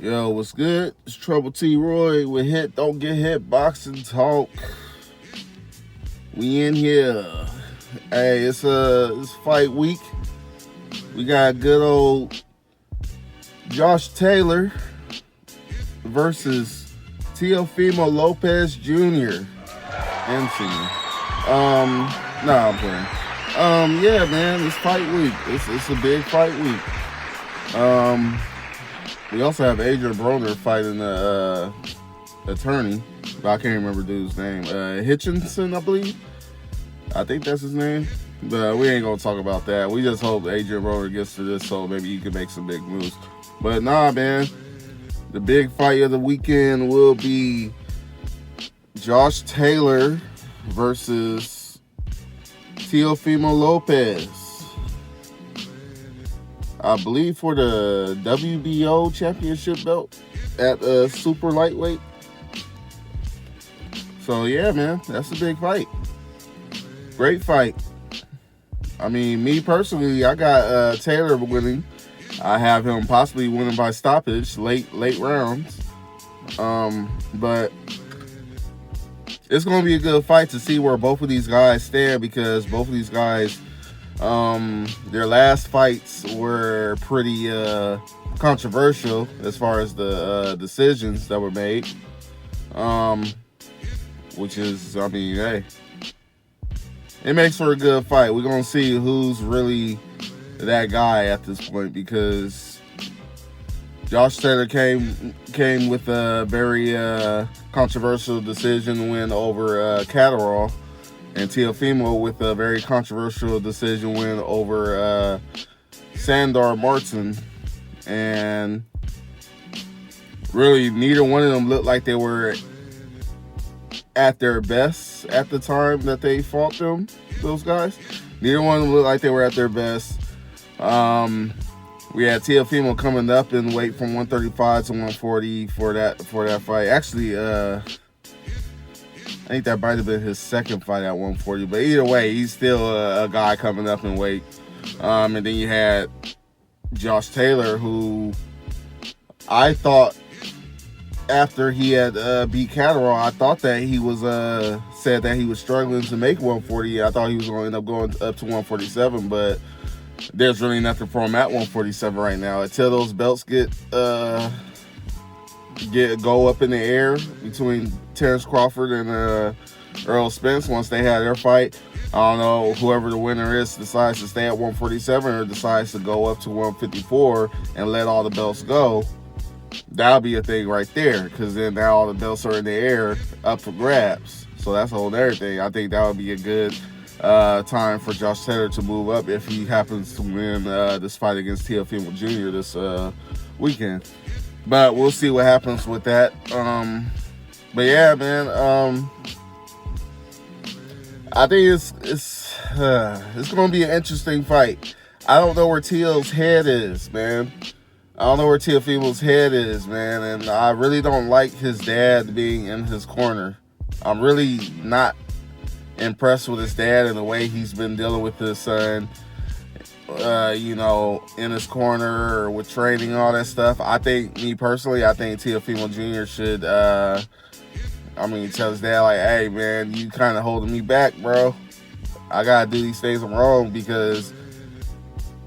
Yo, what's good? It's Trouble T Roy with Hit Don't Get Hit Boxing Talk. We in here. Hey, it's fight week. We got good old Josh Taylor versus Teofimo Lopez Jr. and Sr. Nah, I'm playing. Yeah, man, it's fight week. It's a big fight week. We also have Adrian Broner fighting the attorney, but I can't remember the dude's name. Hitchinson, I believe. I think that's his name. But we ain't gonna talk about that. We just hope Adrian Broner gets to this so maybe he can make some big moves. But nah, man, the big fight of the weekend will be Josh Taylor versus Teofimo Lopez. I believe for the WBO championship belt at super lightweight. So yeah, man, that's a big fight. Great fight. I mean, me personally, I got Taylor winning. I have him possibly winning by stoppage, late rounds. But it's gonna be a good fight to see where both of these guys stand, because both of these guys, their last fights were pretty controversial as far as the decisions that were made. Which is, I mean, hey, it makes for a good fight. We're gonna see who's really that guy at this point, because Josh Taylor came with a very controversial decision win over Catterall, and Teofimo with a very controversial decision win over Sandor Martin. And really, neither one of them looked like they were at their best at the time that they fought them, those guys. Neither one of them looked like they were at their best. We had Teofimo coming up in weight from 135 to 140 for that fight. Actually, I think that might have been his second fight at 140. But either way, he's still a guy coming up in weight. And then you had Josh Taylor, who I thought after he had beat Catterall, I thought that he was said that he was struggling to make 140. I thought he was going to end up going up to 147, but there's really nothing for him at 147 right now until those belts go up in the air between Terrence Crawford and Earl Spence. Once they had their fight, I don't know, whoever the winner is decides to stay at 147 or decides to go up to 154 and let all the belts go. That'll be a thing right there, because then now all the belts are in the air up for grabs. So that's a whole other thing. I think that would be a good time for Josh Taylor to move up if he happens to win this fight against Teofimo Jr. this weekend. But we'll see what happens with that. But yeah, man, I think it's going to be an interesting fight. I don't know where Teo's head is, man. I don't know where Teofimo's head is, man, and I really don't like his dad being in his corner. I'm really not impressed with his dad and the way he's been dealing with his son, in his corner or with training and all that stuff. Me personally, I think Teofimo Jr. should, tell his dad, like, hey, man, you kind of holding me back, bro. I got to do these things wrong, because,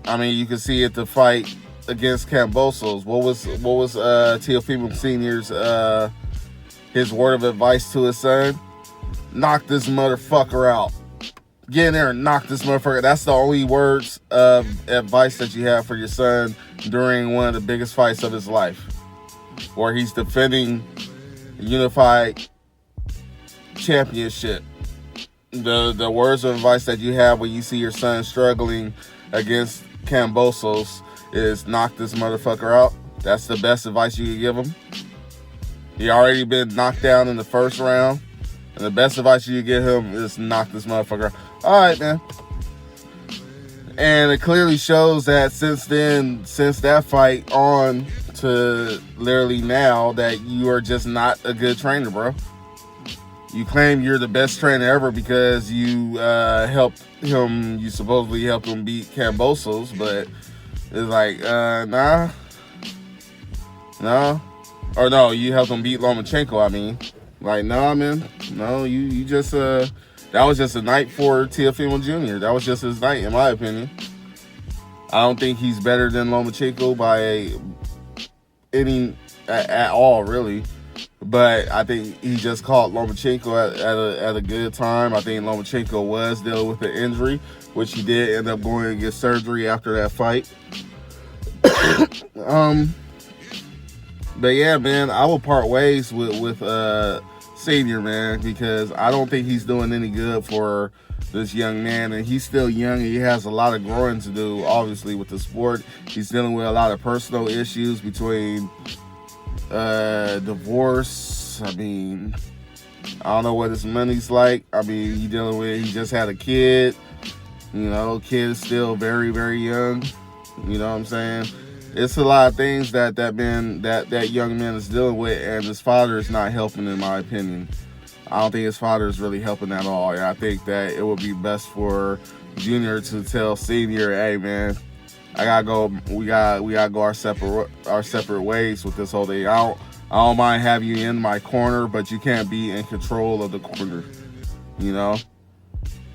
you can see it, the fight against Kambosos. What was Teofimo Sr.'s his word of advice to his son? Knock this motherfucker out. Get in there and knock this motherfucker. That's the only words of advice that you have for your son during one of the biggest fights of his life, where he's defending the unified championship. The words of advice that you have when you see your son struggling against Kambosos is knock this motherfucker out. That's the best advice you can give him. He already been knocked down in the first round, and the best advice you can give him is knock this motherfucker out. All right, man. And it clearly shows that since that fight on to literally now, that you are just not a good trainer, bro. You claim you're the best trainer ever because you supposedly helped him beat Kambosos, but it's like, nah. No, or no, you helped him beat Lomachenko. I mean, like, no, man, no, you just that was just a night for Teofimo Jr. That was just his night, in my opinion. I don't think he's better than Lomachenko by any at all, really. But I think he just caught Lomachenko at a good time. I think Lomachenko was dealing with an injury, which he did end up going and get surgery after that fight. But yeah, man, I will part ways with Senior, man, because I don't think he's doing any good for this young man, and he's still young, and he has a lot of growing to do, obviously, with the sport. He's dealing with a lot of personal issues between divorce. I mean, I don't know what his money's like. I mean, he just had a kid. You know, kid is still very, very young. You know what I'm saying? It's a lot of things that young man is dealing with, and his father is not helping, in my opinion. I don't think his father is really helping at all. And I think that it would be best for Junior to tell Senior, hey, man, I gotta go. We gotta go our separate ways with this whole thing. I don't mind having you in my corner, but you can't be in control of the corner. You know.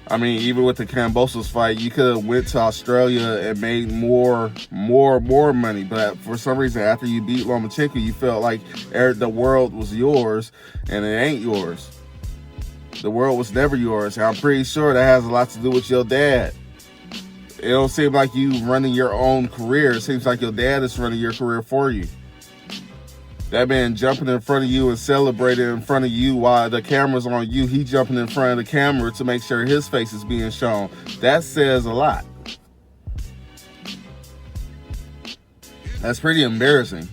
I mean, even with the Kambosos fight, you could have went to Australia and made more money. But for some reason, after you beat Lomachenko, you felt like the world was yours, and it ain't yours. The world was never yours. And I'm pretty sure that has a lot to do with your dad. It don't seem like you running your own career. It seems like your dad is running your career for you. That man jumping in front of you and celebrating in front of you while the camera's on you. He jumping in front of the camera to make sure his face is being shown. That says a lot. That's pretty embarrassing.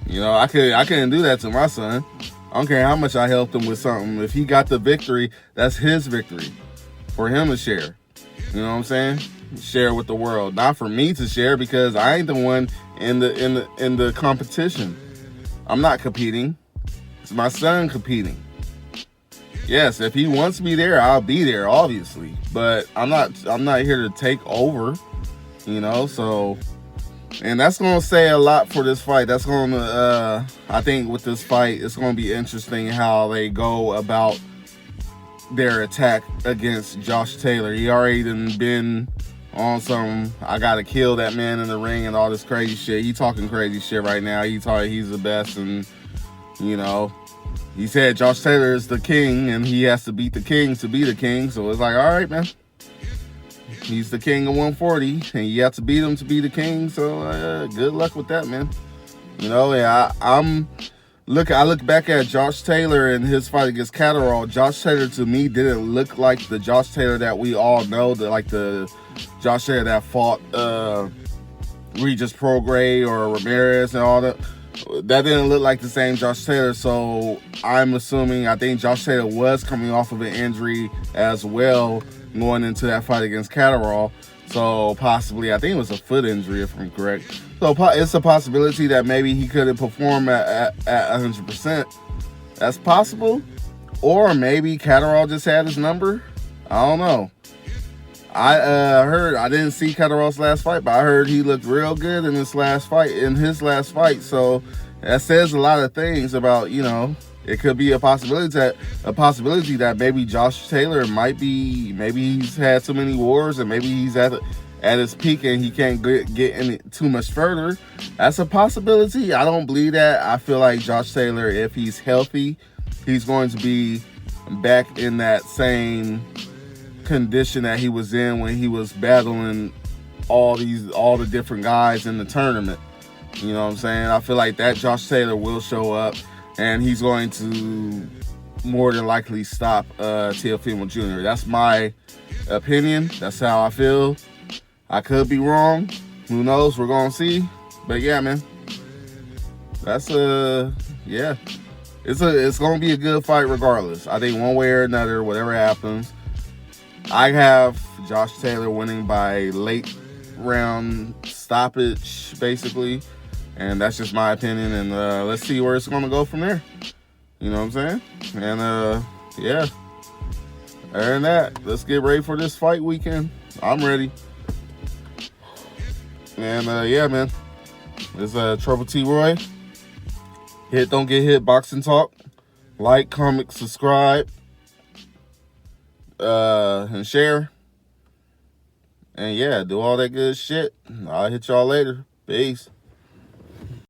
You know, I couldn't do that to my son. I don't care how much I helped him with something. If he got the victory, that's his victory for him to share. You know what I'm saying? Share with the world, not for me to share, because I ain't the one in the competition. I'm not competing. It's my son competing. Yes, if he wants me there, I'll be there, obviously. But I'm not here to take over. You know, so, and that's gonna say a lot for this fight. That's gonna I think with this fight, it's gonna be interesting how they go about their attack against Josh Taylor. He already done been on some, I gotta kill that man in the ring and all this crazy shit. He talking crazy shit right now. He talking he's the best, and you know, he said Josh Taylor is the king and he has to beat the king to be the king. So it's like, all right, man, he's the king of 140 and you have to beat him to be the king. So good luck with that, man. You know, yeah, I look back at Josh Taylor and his fight against Catterall. Josh Taylor, to me, didn't look like the Josh Taylor that we all know, like the Josh Taylor that fought Regis Prograis or Ramirez and all that. That didn't look like the same Josh Taylor. So I think Josh Taylor was coming off of an injury as well going into that fight against Catterall. So possibly, I think it was a foot injury, if I'm correct. So it's a possibility that maybe he couldn't perform at 100%. That's possible. Or maybe Catterall just had his number. I don't know. I didn't see Catterall's last fight, but I heard he looked real good in his last fight. So that says a lot of things about, you know, it could be a possibility that maybe Josh Taylor maybe he's had too many wars, and maybe he's at his peak and he can't get any too much further. That's a possibility. I don't believe that. I feel like Josh Taylor, if he's healthy, he's going to be back in that same condition that he was in when he was battling all the different guys in the tournament. You know what I'm saying? I feel like that Josh Taylor will show up, and he's going to more than likely stop Teofimo Jr. That's my opinion. That's how I feel. I could be wrong. Who knows? We're gonna see. But yeah, man. That's yeah. It's gonna be a good fight regardless. I think one way or another, whatever happens, I have Josh Taylor winning by late round stoppage, basically. And that's just my opinion. And let's see where it's gonna go from there. You know what I'm saying? And yeah. Other than that, let's get ready for this fight weekend. I'm ready. And yeah, man. It's Trouble T Roy. Hit, don't get hit, boxing talk. Like, comment, subscribe, and share. And yeah, do all that good shit. I'll hit y'all later. Peace.